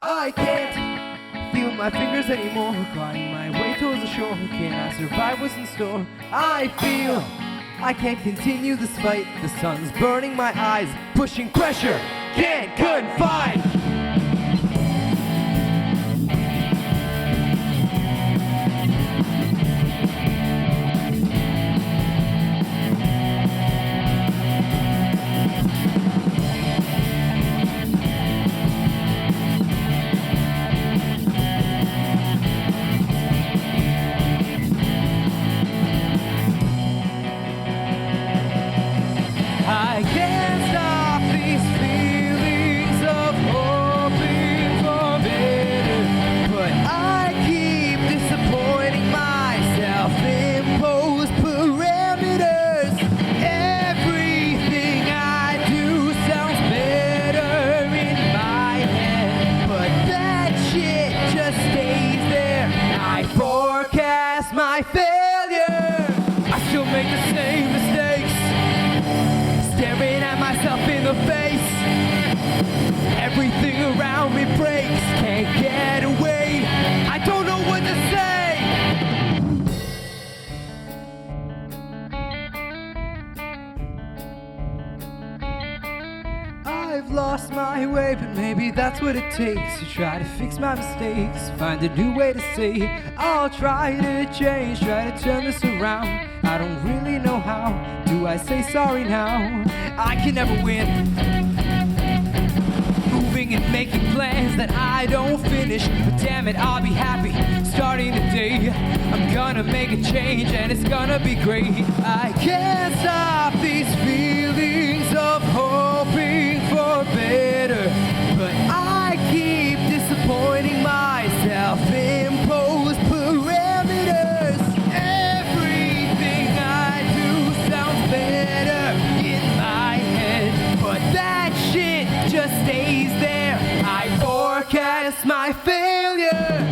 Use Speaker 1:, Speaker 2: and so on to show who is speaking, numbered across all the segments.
Speaker 1: I can't feel my fingers anymore, clawing my way towards the shore. Can I survive what's in store? I feel I can't continue this fight. The sun's burning my eyes, pushing pressure, can't confine. I can't stop these feelings of hoping for better, but I keep disappointing myself, impose parameters. Everything I do sounds better in my head, but that shit just stays there. I forecast my failure. I still make the same mistakes, staring at myself in the face. Everything around me breaks, can't get away. I don't know what to say. I've lost my way, but maybe that's what it takes to try to fix my mistakes, find a new way to say I'll try to change, try to turn this around. I don't really know how. Do I say sorry now? I can never win. Moving and making plans that I don't finish, but damn it, I'll be happy starting the day. I'm gonna make a change and it's gonna be great. I can't stop these feelings of hoping for better, but I keep disappointing myself, impose parameters. Everything I do sounds better in my head, but that shit just stays there. I forecast my failure.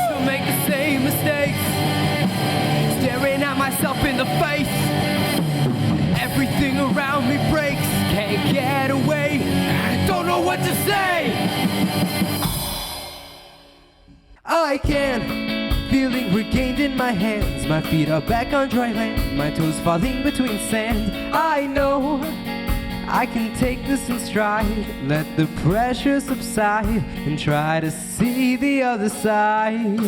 Speaker 1: Still make the same mistakes, staring at myself in the face. Everything around me breaks, can't get away. Don't know what to say. I can, feeling regained in my hands. My feet are back on dry land, my toes falling between sand. I know I can take this in stride, let the pressure subside, and try to see the other side.